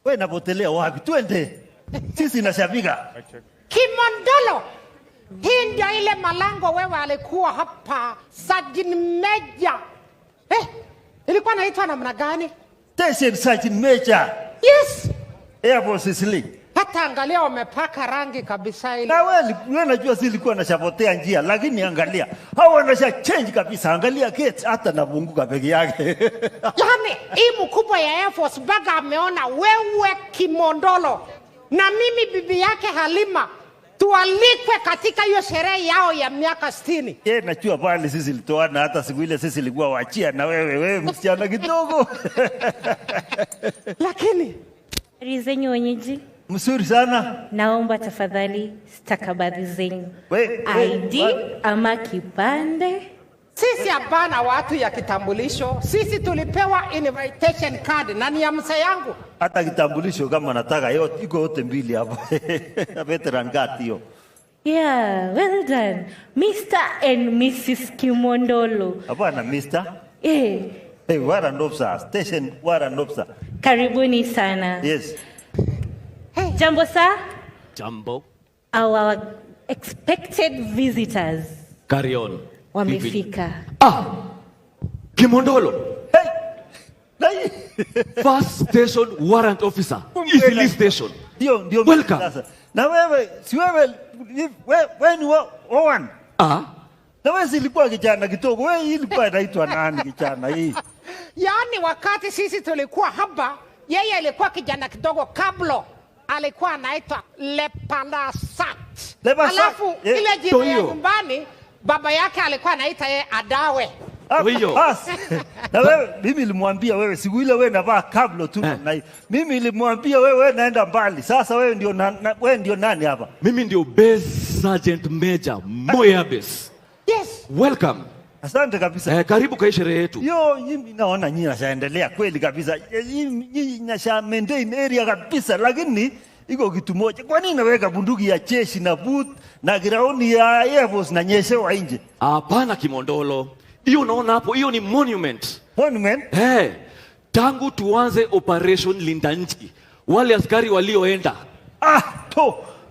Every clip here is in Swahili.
Wewe unapotelea wapi? Twende. Sisi nashabika. Kimondolo. Hii ndio ile malango wewe alikuwa hapa Sergeant Major. Ilikuwa inaitwa namna gani? Station Sergeant Major. Yes. Air Force Sling. Hata angalia wamepaka rangi kabisa ile. Na wewe unajua sisi ilikuwa nashapotea njia, lakini angalia. Hao wanasha change kabisa. Angalia gate hata navunguka peke yake. Yaani hii mkubwa ya Air Force baga ameona wewe Kimondolo na mimi bibi yake Halima tualikwe katika hiyo sherehe yao ya miaka 60. Najua pale sisi litoana hata siku ile sisi ilikuwa wachia na wewe msichana kidogo. Lakini zenyu wenyeji mzuri sana. Naomba tafadhali stakabadhi zenyu. ID ama kipande. Sisi hapana watu ya kitambulisho. Sisi tulipewa invitation card na ni ya msa yangu. Hata kitambulisho kama nataka yote iko yote mbili hapo. Veteran card hiyo. Yeah, well done. Mr. and Mrs. Kimondolo. Hapana Mr. Hey, warrant officer, station warrant officer. Karibuni sana. Yes. Hey. Jambo sir. Jambo. Our expected visitors. Carry on. Wamefika. Kimondolo. Hey. First station warrant officer. Easily station. Ndio. Welcome. Sasa. Na wewe, si wewe ni Owen. Na wewe silikuwa kijana kidogo. Wewe ilikuwa inaitwa nani kijana hii? Yaani wakati sisi tulikuwa hapa, yeye alikuwa kijana kidogo kabla. Alikuwa anaitwa Lepalasat. Alafu ile jina ya nyumbani baba yake alikuwa anaita yeye Adawe. Na wewe mimi nilimwambia wewe siku ile wewe navaa kablo tu na mimi nilimwambia wewe naenda mbali. Sasa wewe ndio nani hapa? Mimi ndio Base Sergeant Major Moya Base. Yes. Welcome. Asante kabisa. Karibu kwa sherehe yetu. Mimi naona nyinyi nashaendelea kweli kabisa. Nyinyi nasha maintain area kabisa, lakini iko kitu moja. Kwa nini naweka bunduki ya jeshi na boot na ground ya Air Force na nyeshewa nje? Hapana Kimondolo. Hiyo unaona hapo, hiyo ni monument. Monument? Tangu tuanze operation Linda Nchi, wale askari walioenda.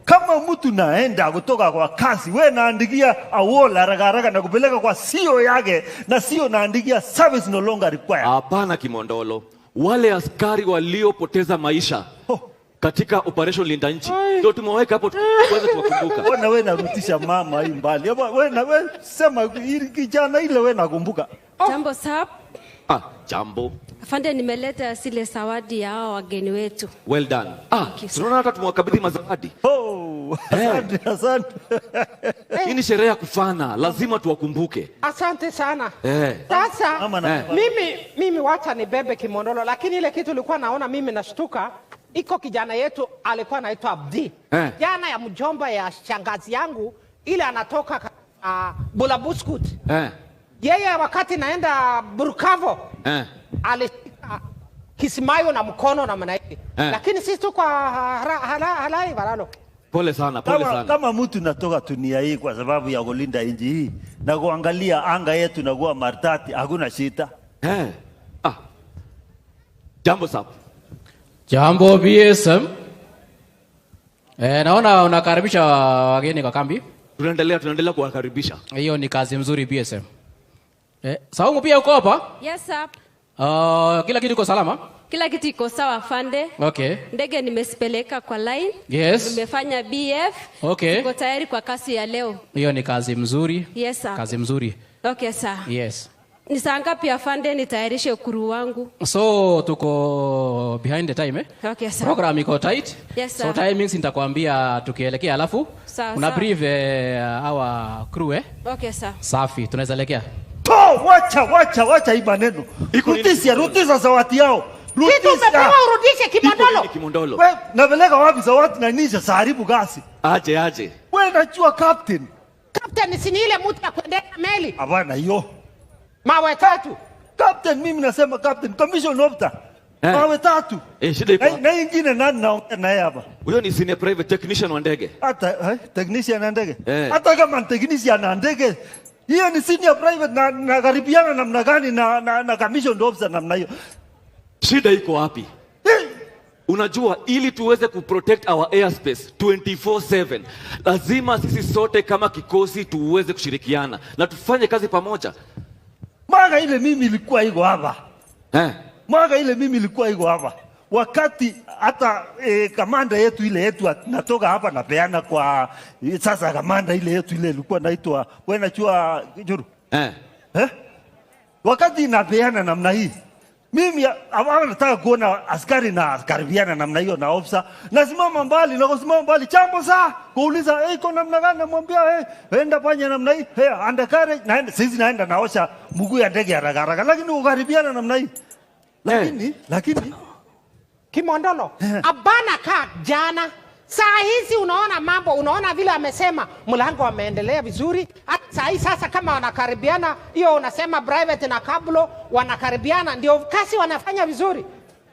Kama mtu naenda kutoka kwa kasi, wewe naandikia awola haraka na kupeleka kwa CEO yake na CEO naandikia service no longer required. Hapana Kimondolo. Wale askari waliopoteza maisha katika operation Linda Nchi ndio tumeweka hapo tuweze kuwakumbuka. Wewe narutisha mama hii mbali. Wewe sema kijana ile wewe nakumbuka. Jambo sir. Jambo. Afande nimeleta zile zawadi ya hao wageni wetu. Well done. Tunaona hata tumewakabidhi mazawadi. Asante. Hii ni sherehe ya kufana, lazima tuwakumbuke. Asante sana. Sasa mimi wacha nibebe Kimondolo, lakini ile kitu nilikuwa naona mimi nashtuka. Iko kijana yetu alikuwa anaitwa Abdi. Jana ya mjomba ya shangazi yangu ile anatoka Bulabuskut. Yeye wakati naenda Burkavo alishika Kisimayo na mkono na manaiki. Lakini sisi tuko halai walalo. Pole sana. Kama mtu natoka dunia hii kwa sababu ya kulinda nchi hii na kuangalia anga yetu na kuwa martati, hakuna shida. Jambo sapo. Jambo BSM. Naona unakaribisha wageni kwa kambi. Tunaendelea kuwakaribisha. Hiyo ni kazi mzuri BSM. Saumu pia uko hapa? Yes sir. Kila kitu iko salama? Kila kitu iko sawa afande. Okay. Ndege nimesipeleka kwa line. Yes. Nimefanya BF. Okay. Niko tayari kwa kasi ya leo. Hiyo ni kazi mzuri. Yes sir. Kazi mzuri. Okay sir. Yes. Ni saa ngapi afande nitayarishe ukuru wangu? So tuko behind the time Okay sir. Program iko tight. Yes sir. So timings nitakwambia tukielekea alafu una brief our crew Okay sir. Safi, tunaweza elekea. Wacha hii maneno. Rudisha zawadi yao. Kitu umepewa urudishe Kimondolo. Wewe napeleka wapi zawadi na nisha saharibu gasi? Aje. Wewe najua captain. Captain si ni ile mtu ya kuendesha meli? Hapana hiyo. Mawe tatu. Captain mimi nasema captain, commission officer. Mawe tatu. Shida iko. Na nyingine nani naongea naye hapa? Huyo ni senior private technician wa ndege. Hata technician wa ndege. Hata kama technician wa ndege, hiyo ni senior private na karibiana namna gani na commission officer namna hiyo. Shida iko wapi? Unajua, ili tuweze kuprotect our airspace 24/7, lazima sisi sote kama kikosi tuweze kushirikiana na tufanye kazi pamoja. Mwaka ile mimi ilikuwa iko hapa. Mwaka ile mimi ilikuwa iko hapa. Wakati hata kamanda yetu ile yetu natoka hapa na peana kwa sasa kamanda ile yetu ile ilikuwa naitwa Wena Chua Juru. Wakati inapeana namna hii, mimi hapa nataka kuona askari na karibiana namna hiyo na ofisa. Nasimama mbali na kusimama mbali chambo saa kuuliza iko namna gani, namwambia enda fanya namna hii. Andakare naenda sisi naenda naosha mguu ya ndege haraka haraka, lakini ukaribiana namna hii. Lakini Kimondolo, abana ka jana. Saa hizi unaona mambo, unaona vile amesema mlango ameendelea vizuri. Saa hii sasa kama wanakaribiana, hiyo unasema private na kablo wanakaribiana, ndio kasi wanafanya vizuri.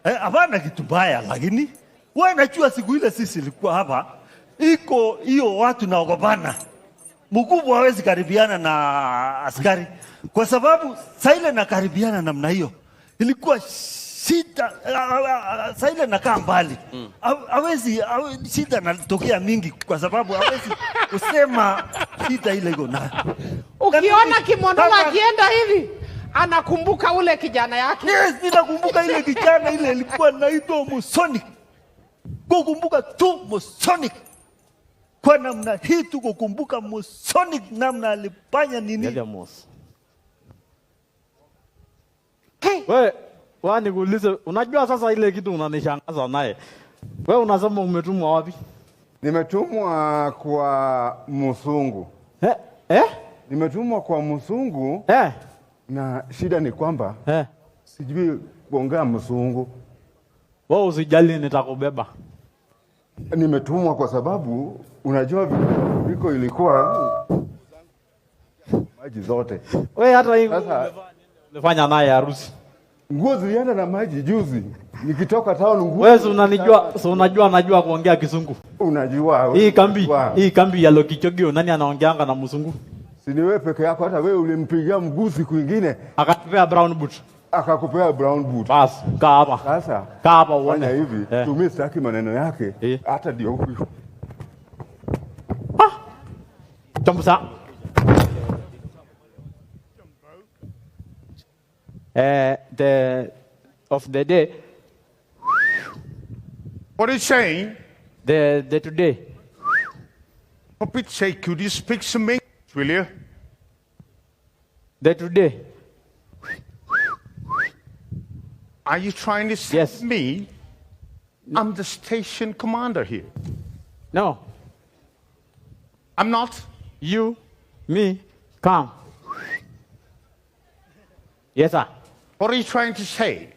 Abana kitu mbaya, lakini wewe unajua siku ile sisi ilikuwa hapa, iko hiyo watu naogopana. Mkubwa hawezi karibiana na askari kwa sababu saa ile nakaribiana namna hiyo ilikuwa shida. Saa ile nakaa mbali, hawezi shida natokea mingi kwa sababu hawezi kusema shida ile iko nayo. Ukiona Kimondolo akienda hivi anakumbuka ule kijana yake. Yes, ninakumbuka ile kijana ile ilikuwa naitwa Musonic. Kukumbuka tu Musonic. Kwa namna hii tu kukumbuka Musonic namna alifanya nini. Wewe wani kuulize, unajua sasa ile kitu unanishangaza naye. Wewe unasema umetumwa wapi? Nimetumwa kwa Musungu. Nimetumwa kwa Musungu. Na shida ni kwamba sijui kuongea Musungu. Wewe usijali, nitakubeba. Nimetumwa kwa sababu unajua viko ilikuwa maji zote. Wewe hata hii umefanya naye harusi. Nguo zilienda na maji juzi. Nikitoka town nguo. Wewe unanijua, unajua najua kuongea Kisungu. Unajua. Hii kambi ya Lokichogio nani anaongeanga na Musungu? Si ni wewe peke yako, hata wewe ulimpigia mguu siku nyingine. Akakupea brown boot. Akakupea brown boot. Bas, kaa hapa. Sasa kaa hapa uone hivi. Tumie sitaki maneno yake. Hata ndio huyu. Chambusa. Of the day. What are you saying? The today. For Pete's sake, could you speak some English, will you? The today. Are you trying to say me? I'm the station commander here. No. I'm not. You, me, come. Yes, sir. What are you trying to say?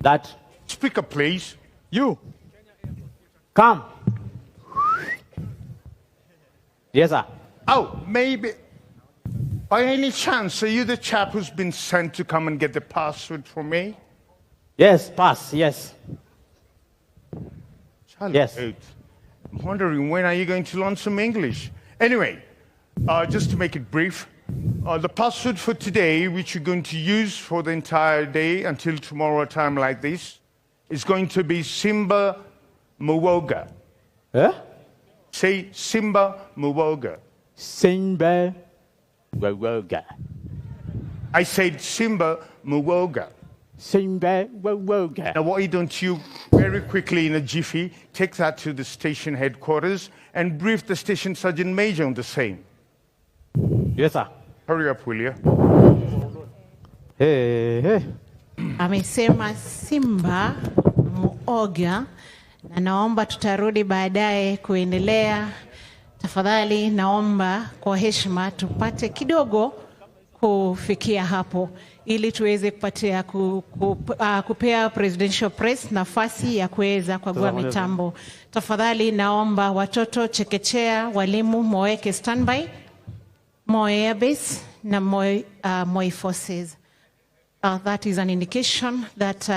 That. Speak up, please. You. Come. Yes, sir. Oh, maybe. By any chance, are you the chap who's been sent to come and get the password for me? Yes, pass, yes. Yes. I'm wondering when are you going to learn some English? Anyway, just to make it brief, the password for today, which you're going to use for the entire day until tomorrow time like this, is going to be Simba Muwoga. Say Simba Muwoga. Simba Muwoga. I said Simba Muwoga. Simba Muwoga. Now why don't you very quickly in a jiffy take that to the station headquarters and brief the station sergeant major on the same. Yes, sir. Hurry up, will you? Amesema Simba Muoga, na naomba tutarudi baadaye kuendelea. Tafadhali naomba kwa heshima tupate kidogo kufikia hapo ili tuweze kupatia kupea Presidential Press nafasi ya kuweza kugua mitambo. Tafadhali naomba watoto chekechea, walimu mweke standby, Moi Airbase na Moi Forces. That is an indication that